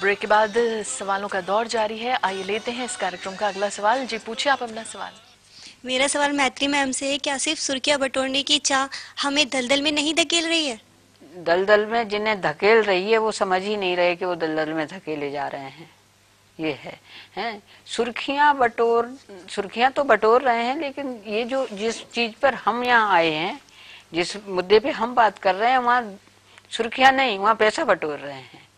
Break के बाद सवालों का दौर जारी है। आइए लेते हैं इस कार्यक्रम का अगला सवाल। जी पूछिए आप अपना सवाल। मेरा सवाल मैत्री मैम से है, क्या सिर्फ सुर्खियां बटोरने की चाह हमें दलदल में नहीं धकेल रही है? दलदल में जिन्हें धकेल रही है वो समझ ही नहीं रहे कि वो दलदल में धकेले जा रहे हैं। ये है हैं सुर्खियां तो बटोर रहे हैं, लेकिन ये जो जिस चीज पर हम यहाँ आए हैं, जिस मुद्दे पे हम बात कर रहे हैं, वहाँ सुर्खियां नहीं, वहाँ पैसा बटोर रहे हैं।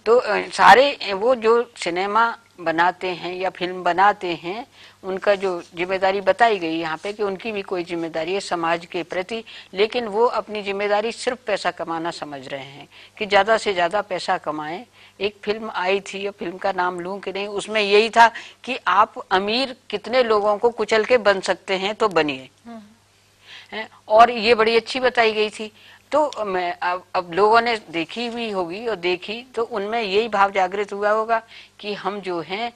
तो सारे वो जो सिनेमा बनाते हैं या फिल्म बनाते हैं, उनका जो जिम्मेदारी बताई गई यहाँ पे कि उनकी भी कोई जिम्मेदारी है समाज के प्रति, लेकिन वो अपनी जिम्मेदारी सिर्फ पैसा कमाना समझ रहे हैं कि ज्यादा से ज्यादा पैसा कमाएं। एक फिल्म आई थी, या फिल्म का नाम लूं कि नहीं, उसमें यही था कि आप अमीर कितने लोगों को कुचल के बन सकते हैं तो बनिए, और ये बड़ी अच्छी बताई गई थी। तो मैं अब लोगों ने देखी भी होगी, और देखी तो उनमें यही भाव जागृत हुआ होगा कि हम जो हैं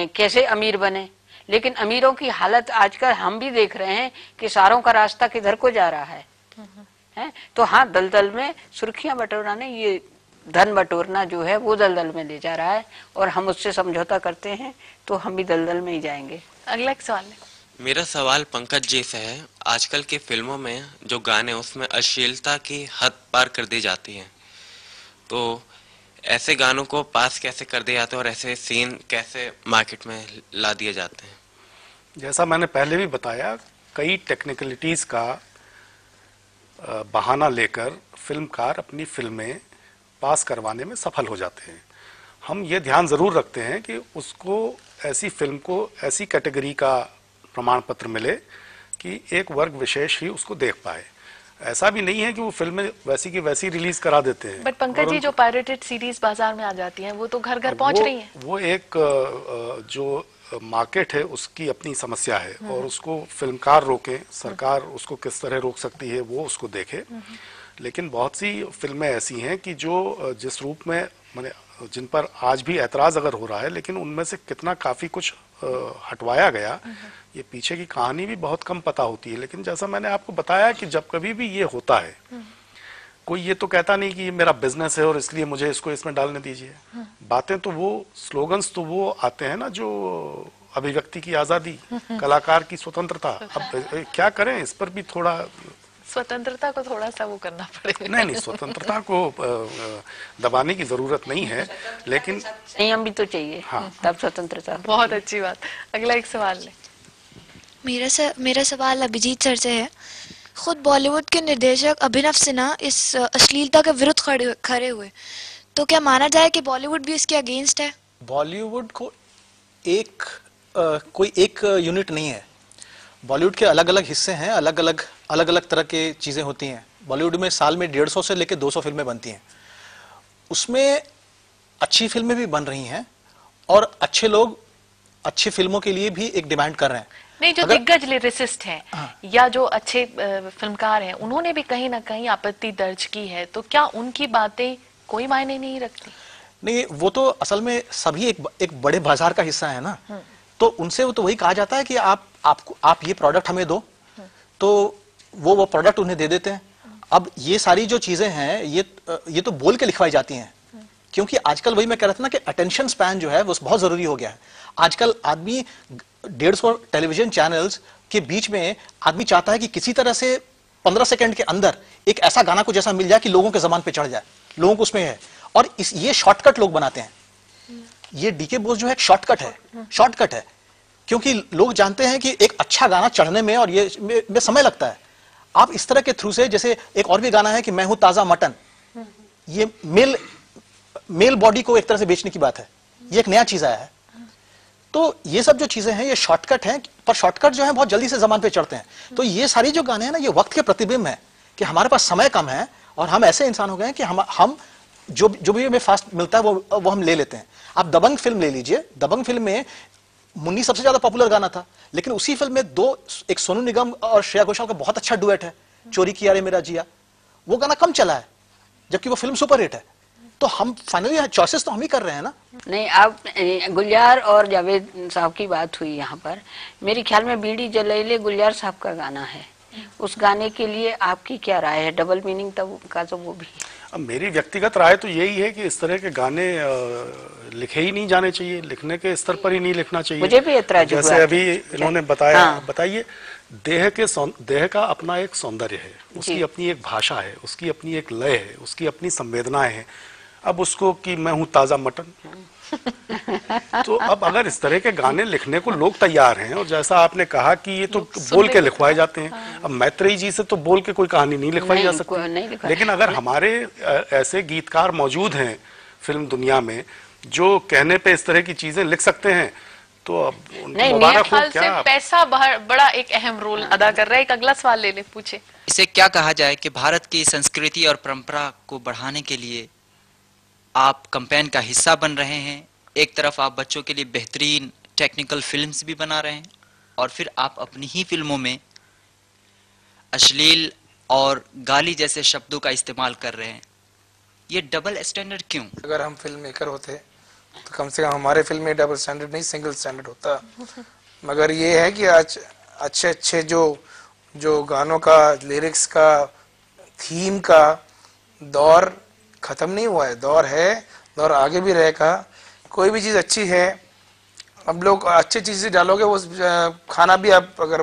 कैसे अमीर बने। लेकिन अमीरों की हालत आजकल हम भी देख रहे हैं कि सारों का रास्ता किधर को जा रहा है। तो हाँ, दलदल में सुर्खियां बटोरना नहीं, ये धन बटोरना जो है वो दलदल में ले जा रहा है, और हम उससे समझौता करते हैं तो हम भी दलदल में ही जाएंगे। अगला एक सवाल है। मेरा सवाल पंकज जी से है। आजकल के फिल्मों में जो गाने उसमें अश्लीलता की हद पार कर दी जाती है, तो ऐसे गानों को पास कैसे कर दिए जाते हैं और ऐसे सीन कैसे मार्केट में ला दिए जाते हैं? जैसा मैंने पहले भी बताया, कई टेक्निकलिटीज का बहाना लेकर फिल्मकार अपनी फिल्में पास करवाने में सफल हो जाते हैं। हम ये ध्यान जरूर रखते हैं कि उसको, ऐसी फिल्म को ऐसी कैटेगरी का प्रमाण पत्र मिले कि एक वर्ग विशेष ही उसको देख पाए। ऐसा भी नहीं है कि वो फिल्में वैसी की वैसी रिलीज करा देते हैं। बट पंकज जी, जो पायरेटेड सीरीज बाजार में आ जाती हैं वो तो घर घर पहुंच रही हैं। वो एक जो मार्केट है उसकी अपनी समस्या है, और उसको फिल्मकार रोके, सरकार उसको किस तरह रोक सकती है वो उसको देखे। लेकिन बहुत सी फिल्में ऐसी हैं कि जो जिस रूप में, माने जिन पर आज भी ऐतराज अगर हो रहा है, लेकिन उनमें से कितना काफी कुछ हटवाया गया, ये पीछे की कहानी भी बहुत कम पता होती है। लेकिन जैसा मैंने आपको बताया कि जब कभी भी ये होता है, कोई ये तो कहता नहीं कि ये मेरा बिजनेस है और इसलिए मुझे इसको इसमें डालने दीजिए। बातें तो वो, स्लोगन्स तो वो आते हैं ना, जो अभिव्यक्ति की आजादी, कलाकार की स्वतंत्रता। अब क्या करें, इस पर भी थोड़ा स्वतंत्रता को थोड़ा सा वो करना पड़ेगा। नहीं, स्वतंत्रता को दबाने की जरूरत नहीं है, लेकिन संयम भी तो चाहिए। हाँ, तब स्वतंत्रता। बहुत अच्छी बात। अगला एक सवाल है। मेरा सवाल अभिजीत सर से है। खुद बॉलीवुड के निर्देशक अभिनव सिन्हा इस अश्लीलता के विरुद्ध खड़े हुए, तो क्या माना जाए कि बॉलीवुड भी इसके अगेंस्ट है? बॉलीवुड को कोई एक यूनिट नहीं है। बॉलीवुड के अलग अलग हिस्से हैं, अलग अलग तरह की चीजें होती हैं। बॉलीवुड में साल में 150 से लेकर 200 फिल्में बनती हैं। उसमें अच्छी फिल्में भी बन रही हैं, और अच्छे लोग अच्छी फिल्मों के लिए भी एक डिमांड कर रहे हैं। नहीं, जो दिग्गज लिरिसिस्ट हैं, या जो अच्छे फिल्मकार हैं, उन्होंने भी कहीं ना कहीं आपत्ति दर्ज की है, तो क्या उनकी बातें कोई मायने नहीं रखती? नहीं, वो तो असल में सभी एक बड़े बाजार का हिस्सा है ना। तो उनसे वो तो वही कहा जाता है कि आप ये प्रोडक्ट हमें दो, तो वो प्रोडक्ट उन्हें दे देते हैं। अब ये सारी जो चीजें हैं, ये तो बोल के लिखवाई जाती हैं, क्योंकि आजकल वही मैं कह रहा था ना कि अटेंशन स्पैन जो है वो बहुत जरूरी हो गया है। आजकल आदमी 150 टेलीविजन चैनल्स के बीच में आदमी चाहता है कि किसी तरह से 15 सेकंड के अंदर एक ऐसा गाना को जैसा मिल जाए कि लोगों के जबान पे चढ़ जाए, लोगों को उसमें है। और ये शॉर्टकट लोग बनाते हैं। ये डीके बोस जो है एक शॉर्टकट है, क्योंकि लोग जानते हैं कि एक अच्छा गाना चढ़ने में और ये में समय लगता है। आप इस तरह के थ्रू से, जैसे एक और भी गाना है कि मैं हूं ताजा मटन, ये मेल बॉडी को एक तरह से बेचने की बात है। ये एक नया चीज आया है। तो ये सब जो चीजें हैं ये शॉर्टकट हैं, पर शॉर्टकट जो है बहुत जल्दी से जबान पे चढ़ते हैं। तो ये सारी जो गाने हैं ना, ये वक्त के प्रतिबिंब है कि हमारे पास समय कम है, और हम ऐसे इंसान हो गए हैं कि हम जो भी हमें फास्ट मिलता है वो हम ले लेते हैं। आप दबंग फिल्म ले लीजिए। दबंग फिल्म में मुन्नी सबसे ज्यादा पॉपुलर गाना था, लेकिन उसी फिल्म में एक सोनू निगम और श्रेया घोषाल का बहुत अच्छा डुएट है, चोरी किया रे मेरा जिया। वो गाना कम चला है, जबकि वो फिल्म सुपरहिट है। तो हम फाइनली चॉइसेस तो हम ही कर रहे हैं ना। नहीं, आप गुलजार और जावेद साहब की बात हुई यहाँ पर। मेरे ख्याल में बीड़ी जलैले गुलजार साहब का गाना है। उस गाने के लिए आपकी क्या राय है? डबल मीनिंग तब का तो वो भी है। अब मेरी व्यक्तिगत राय तो यही है कि इस तरह के गाने लिखे ही नहीं जाने चाहिए, लिखने के स्तर पर ही नहीं लिखना चाहिए। मुझे भी ऐतराज हुआ। जैसे अभी इन्होंने बताया, हाँ। बताइए, देह का अपना एक सौंदर्य है, उसकी अपनी एक भाषा है, उसकी अपनी एक लय है, उसकी अपनी संवेदनाएं हैं। अब उसको कि मैं हूं ताजा मटन तो अब अगर इस तरह के गाने लिखने को लोग तैयार हैं, और जैसा आपने कहा कि ये तो बोल के लिखवाए जाते हैं, अब मैत्रेयी जी से तो बोल के कोई कहानी नहीं लिखवाई जा सकती, लेकिन अगर हमारे ऐसे गीतकार मौजूद हैं फिल्म दुनिया में जो कहने पे इस तरह की चीजें लिख सकते हैं, तो अब नहीं, मेरे ख्याल से पैसा बड़ा एक अहम रोल अदा कर रहा है। एक अगला सवाल ले ले, पूछे। इसे क्या कहा जाए कि भारत की संस्कृति और परंपरा को बढ़ाने के लिए आप कैंपेन का हिस्सा बन रहे हैं। एक तरफ आप बच्चों के लिए बेहतरीन टेक्निकल फिल्म्स भी बना रहे हैं, और फिर आप अपनी ही फिल्मों में अश्लील और गाली जैसे शब्दों का इस्तेमाल कर रहे हैं। ये डबल स्टैंडर्ड क्यों? अगर हम फिल्म मेकर होते तो कम से कम हमारे फिल्म में डबल स्टैंडर्ड नहीं, सिंगल स्टैंडर्ड होता। मगर ये है कि आज अच्छे अच्छे जो गानों का, लिरिक्स का, थीम का दौर खत्म नहीं हुआ है, दौर है, दौर आगे भी रहेगा। कोई भी चीज अच्छी है, अब लोग अच्छी चीज डालोगे, वो खाना भी आप अगर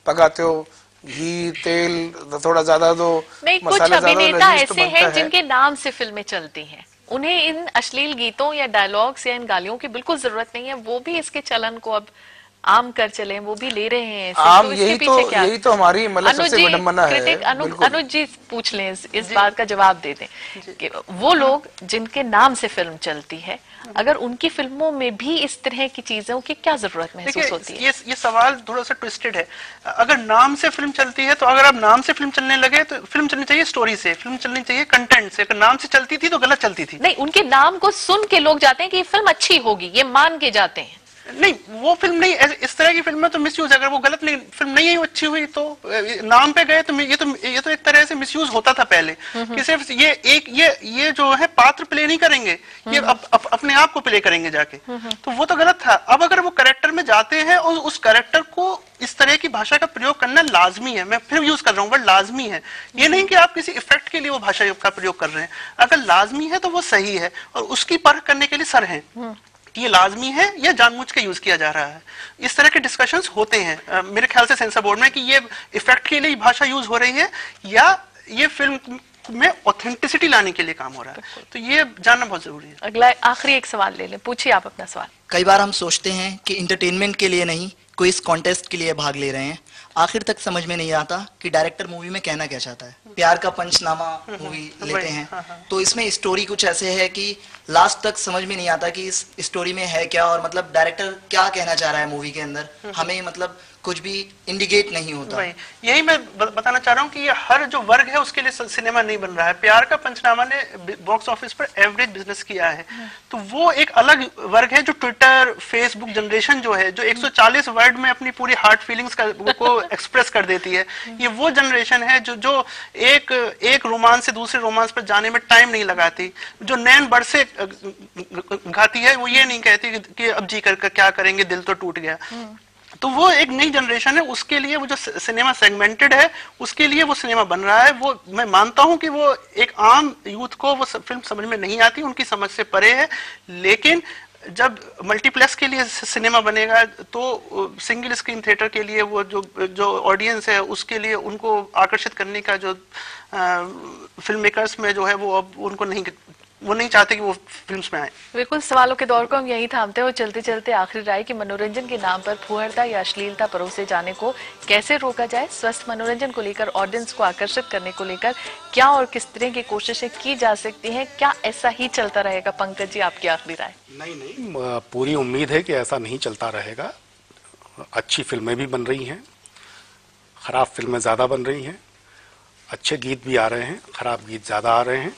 पकाते हो, घी तेल थोड़ा ज्यादा दो, नहीं, कुछ अभिनेता ऐसे हैं जिनके नाम से फिल्में चलती हैं, उन्हें इन अश्लील गीतों या डायलॉग्स या इन गालियों की बिल्कुल जरूरत नहीं है, वो भी इसके चलन को अब आम कर चले, वो भी ले रहे हैं ऐसे। आम, तो यही तो हमारी मतलब सबसे विडंबना है। अनुज जी पूछ लें, इस बात का जवाब दे दें कि वो लोग जिनके नाम से फिल्म चलती है, अगर उनकी फिल्मों में भी इस तरह की चीजों की क्या जरूरत महसूस होती है? ये सवाल थोड़ा सा ट्विस्टेड है। अगर नाम से फिल्म चलती है, तो अगर आप नाम से फिल्म चलने लगे तो फिल्म चलनी चाहिए स्टोरी से, फिल्म चलनी चाहिए कंटेंट से। अगर नाम से चलती थी तो गलत चलती थी। नहीं, उनके नाम को सुन के लोग जाते हैं कि ये फिल्म अच्छी होगी, ये मान के जाते हैं। नहीं, वो फिल्म नहीं, इस तरह की फिल्म में तो मिसयूज, अगर वो गलत नहीं फिल्म नहीं है, अच्छी हुई तो नाम पे गए, तो ये तो एक तरह से मिसयूज होता था पहले कि सिर्फ ये जो है पात्र प्ले नहीं करेंगे, ये अपने आप को प्ले करेंगे जाके, तो वो तो गलत था। अब अगर वो कैरेक्टर में जाते हैं और उस कैरेक्टर को इस तरह की भाषा का प्रयोग करना लाजमी है, मैं फिर यूज कर रहा हूँ वर्ड लाजमी है, ये नहीं कि आप किसी इफेक्ट के लिए वो भाषा का प्रयोग कर रहे हैं। अगर लाजमी है तो वो सही है, और उसकी परख करने के लिए सर है ये लाजमी है या जानबूझ के यूज किया जा रहा है। इस तरह के डिस्कशंस होते हैं मेरे ख्याल से सेंसर बोर्ड में, कि ये इफेक्ट के लिए भाषा यूज हो रही है या ये फिल्म में ऑथेंटिसिटी लाने के लिए काम हो रहा है, तो ये जानना बहुत जरूरी है। अगला आखिरी एक सवाल ले लें, पूछिए आप अपना सवाल। कई बार हम सोचते हैं कि इंटरटेनमेंट के लिए नहीं, क्विज कॉन्टेस्ट के लिए भाग ले रहे हैं, आखिर तक समझ में नहीं आता कि डायरेक्टर मूवी में कहना क्या चाहता है। प्यार का पंचनामा मूवी लेते हैं, तो इसमें स्टोरी कुछ ऐसे है कि लास्ट तक समझ में नहीं आता कि इस स्टोरी में है क्या, और मतलब डायरेक्टर क्या कहना चाह रहा है मूवी के अंदर, हमें मतलब कुछ भी इंडिकेट नहीं होता। यही मैं बताना चाह रहा हूँ कि ये हर जो वर्ग है उसके लिए सिनेमा नहीं बन रहा है। प्यार का पंचनामा ने बॉक्स ऑफिस पर एवरेज बिजनेस किया है, तो वो एक अलग वर्ग है जो ट्विटर फेसबुक जनरेशन जो है, जो 140 वर्ड में अपनी पूरी हार्ट फीलिंग्स को एक्सप्रेस कर देती है, ये वो जनरेशन है जो एक रोमांस से दूसरे रोमांस पर जाने में टाइम नहीं लगाती, जो नैन बड़ से गाती है, वो ये नहीं कहती कि अब जी कर क्या करेंगे, दिल तो टूट गया। तो वो एक नई जनरेशन है, उसके लिए वो जो सिनेमा सेगमेंटेड है, उसके लिए वो सिनेमा बन रहा है। वो मैं मानता हूं कि वो एक आम यूथ को वो फिल्म समझ में नहीं आती, उनकी समझ से परे है, लेकिन जब मल्टीप्लेक्स के लिए सिनेमा बनेगा तो सिंगल स्क्रीन थिएटर के लिए वो जो ऑडियंस है उसके लिए उनको आकर्षित करने का जो फिल्म मेकर्स में जो है वो अब उनको नहीं चाहते कि वो फिल्म्स में आए। बिल्कुल, सवालों के दौर को हम यही थामते हैं और चलते चलते आखिरी राय कि मनोरंजन के नाम पर फुहड़ता या अश्लीलता परोसे जाने को कैसे रोका जाए, स्वस्थ मनोरंजन को लेकर ऑडियंस को आकर्षित करने को लेकर क्या और किस तरह की कोशिशें की जा सकती हैं, क्या ऐसा ही चलता रहेगा? पंकज जी, आपकी आखिरी राय। नहीं, पूरी उम्मीद है कि ऐसा नहीं चलता रहेगा। अच्छी फिल्में भी बन रही हैं, खराब फिल्में ज्यादा बन रही हैं, अच्छे गीत भी आ रहे हैं, खराब गीत ज्यादा आ रहे हैं।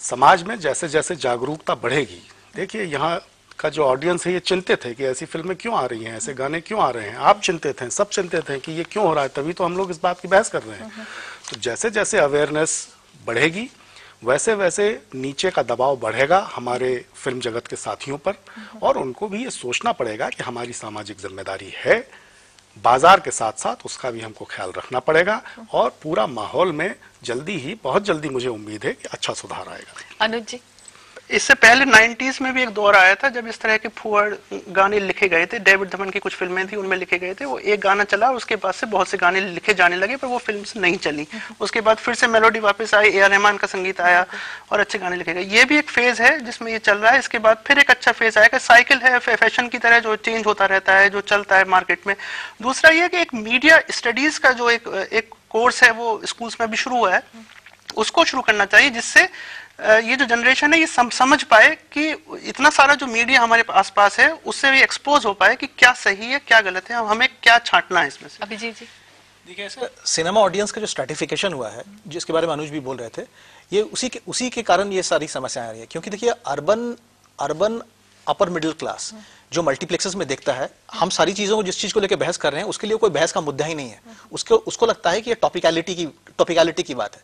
समाज में जैसे जैसे जागरूकता बढ़ेगी, देखिए यहाँ का जो ऑडियंस है ये चिंतित है कि ऐसी फिल्में क्यों आ रही हैं, ऐसे गाने क्यों आ रहे हैं, आप चिंतित हैं, सब चिंतित हैं कि ये क्यों हो रहा है, तभी तो हम लोग इस बात की बहस कर रहे हैं। तो जैसे जैसे अवेयरनेस बढ़ेगी वैसे वैसे नीचे का दबाव बढ़ेगा हमारे फिल्म जगत के साथियों पर, और उनको भी ये सोचना पड़ेगा कि हमारी सामाजिक जिम्मेदारी है बाजार के साथ साथ उसका भी हमको ख्याल रखना पड़ेगा, और पूरा माहौल में जल्दी ही, बहुत जल्दी मुझे उम्मीद है कि अच्छा सुधार आएगा। अनुज जी, इससे पहले 90s में भी एक दौर आया था जब इस तरह के फुहड़ गाने लिखे गए थे। डेविड धवन की कुछ फिल्में थी, उनमें लिखे गए थे। वो एक गाना चला, उसके बाद से बहुत से गाने लिखे जाने लगे, पर वो फिल्म नहीं चली। उसके बाद फिर से मेलोडी वापस आई, A.R. रहमान का संगीत आया और अच्छे गाने लिखे गए। ये भी एक फेज है जिसमें ये चल रहा है। इसके बाद फिर एक अच्छा फेज आएगा। साइकिल है, फैशन की तरह जो चेंज होता रहता है, जो चलता है मार्केट में। दूसरा ये कि एक मीडिया स्टडीज का जो एक कोर्स है वो स्कूल्स में भी शुरू हुआ है, उसको शुरू करना चाहिए, जिससे ये जो जनरेशन है ये समझ पाए कि इतना सारा जो मीडिया हमारे आसपास है उससे भी एक्सपोज हो पाए कि क्या सही है क्या गलत है, हमें क्या छांटना है इसमें से। अभिजीत जी, देखिए सर, सिनेमा ऑडियंस का जो स्ट्रेटिफिकेशन हुआ है, जिसके बारे में अनुज भी बोल रहे थे, ये उसी के कारण ये सारी समस्याएं आ रही है। क्योंकि देखिए अर्बन अपर मिडिल क्लास जो मल्टीप्लेक्सेस में देखता है, हम सारी चीजों को, जिस चीज को लेकर बहस कर रहे हैं, उसके लिए कोई बहस का मुद्दा ही नहीं है। उसको लगता है कि ये टॉपिकलिटी की बात है।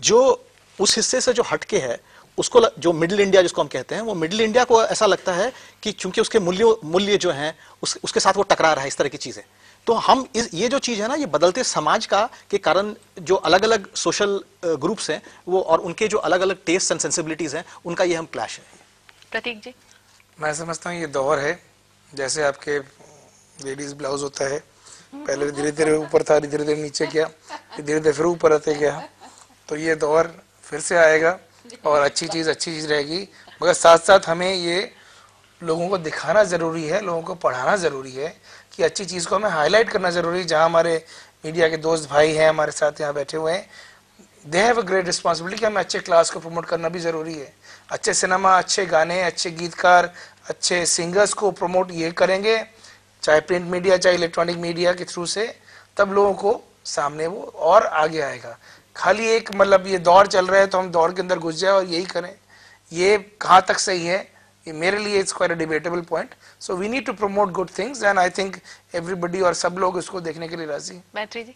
जो उस हिस्से से जो हटके है, उसको जो मिडिल इंडिया जिसको हम कहते हैं, वो मिडिल इंडिया को ऐसा लगता है कि चूंकि उसके मूल्य जो हैं उसके साथ वो टकरा रहा है, इस तरह की चीजें। तो हम ये जो चीज है ना, ये बदलते समाज का के कारण जो अलग अलग सोशल ग्रुप्स हैं वो, और उनके जो अलग अलग टेस्ट एंड सेंसिबिलिटीज हैं, उनका ये हम क्लैश है। प्रतीक जी, मैं समझता हूँ ये दौर है, जैसे आपके लेडीज ब्लाउज होता है, पहले धीरे धीरे ऊपर था, धीरे धीरे नीचे गया, धीरे धीरे फिर ऊपर आते गया। तो ये दौर फिर से आएगा और अच्छी चीज रहेगी। मगर साथ साथ हमें ये लोगों को दिखाना जरूरी है, लोगों को पढ़ाना जरूरी है कि अच्छी चीज को हमें हाईलाइट करना जरूरी है। जहाँ हमारे मीडिया के दोस्त भाई हैं हमारे साथ यहाँ बैठे हुए हैं, they have a great responsibility कि हमें अच्छे क्लास को प्रमोट करना भी जरूरी है। अच्छे सिनेमा, अच्छे गाने, अच्छे गीतकार, अच्छे सिंगर्स को प्रमोट ये करेंगे, चाहे प्रिंट मीडिया चाहे इलेक्ट्रॉनिक मीडिया के थ्रू से, तब लोगों को सामने वो और आगे आएगा। खाली एक मतलब ये दौर चल रहा है तो हम दौर के अंदर घुस जाए और यही करें, ये कहाँ तक सही है, ये मेरे लिए it's quite a debatable point. So we need to promote good things and I think everybody, और सब लोग इसको देखने के लिए राजी। मैत्री जी,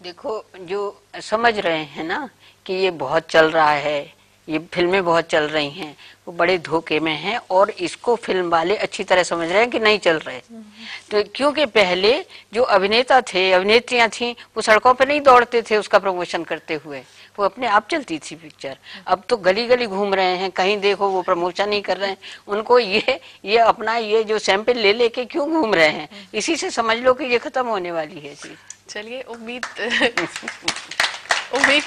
देखो, जो समझ रहे हैं ना कि ये बहुत चल रहा है, ये फिल्में बहुत चल रही हैं, वो बड़े धोखे में हैं, और इसको फिल्म वाले अच्छी तरह समझ रहे हैं कि नहीं चल रहे। तो क्योंकि पहले जो अभिनेता थे, अभिनेत्रियां थी, वो सड़कों पे नहीं दौड़ते थे उसका प्रमोशन करते हुए, वो अपने आप चलती थी पिक्चर। अब तो गली गली घूम रहे हैं, कहीं देखो वो प्रमोशन नहीं कर रहे हैं। उनको ये अपना ये जो सैंपल ले लेके क्यों घूम रहे हैं, इसी से समझ लो कि ये खत्म होने वाली है चीज। चलिए, उम्मीद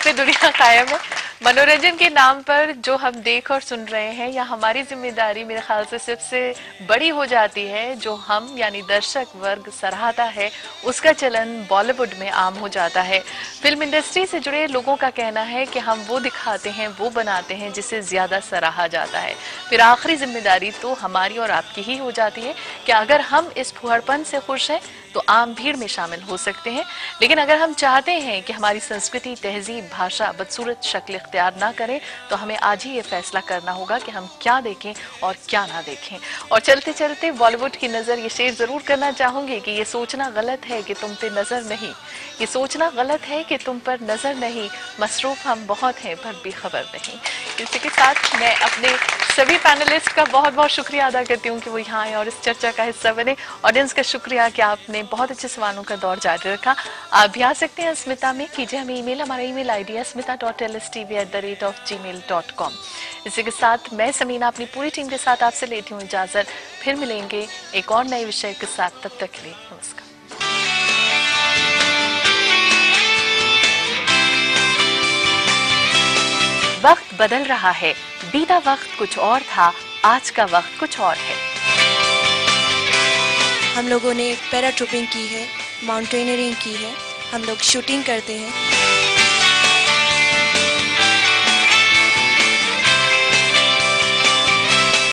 पे दुनिया कायम है। मनोरंजन के नाम पर जो हम देख और सुन रहे हैं, या हमारी जिम्मेदारी मेरे ख्याल से सबसे बड़ी हो जाती है, जो हम यानी दर्शक वर्ग सराहता है, उसका चलन बॉलीवुड में आम हो जाता है। फिल्म इंडस्ट्री से जुड़े लोगों का कहना है कि हम वो दिखाते हैं, वो बनाते हैं जिसे ज्यादा सराहा जाता है। फिर आखिरी जिम्मेदारी तो हमारी और आपकी ही हो जाती है कि अगर हम इस फुहड़पन से खुश हैं तो आम भीड़ में शामिल हो सकते हैं, लेकिन अगर हम चाहते हैं कि हमारी संस्कृति, तहजीब, भाषा बदसूरत शक्ल इख्तियार ना करें, तो हमें आज ही ये फैसला करना होगा कि हम क्या देखें और क्या ना देखें। और चलते चलते बॉलीवुड की नज़र ये शेर ज़रूर करना चाहूँगी कि ये सोचना गलत है कि तुम पे नज़र नहीं, ये सोचना गलत है कि तुम पर नज़र नहीं, मसरूफ़ हम बहुत हैं पर बेखबर नहीं। इसी के साथ मैं अपने सभी पैनलिस्ट का बहुत बहुत शुक्रिया अदा करती हूँ कि वो यहाँ आए और इस चर्चा का हिस्सा बने। ऑडियंस का शुक्रिया कि आपने बहुत अच्छे सवालों का दौर जारी रखा। आप भी आ सकते हैं अस्मिता में, कीजिए हमें ईमेल, हमारा ईमेल आईडी है asmita.lstv@gmail.com। इसी के साथ मैं समीना अपनी पूरी टीम के साथ आपसे लेती हूँ इजाजत। फिर मिलेंगे एक और नए विषय के साथ, तब तक के लिए नमस्कार। वक्त बदल रहा है, बीता वक्त कुछ और था, आज का वक्त कुछ और है। हम लोगों ने पैराट्रूपिंग की है, माउंटेनियरिंग की है, हम लोग शूटिंग करते हैं।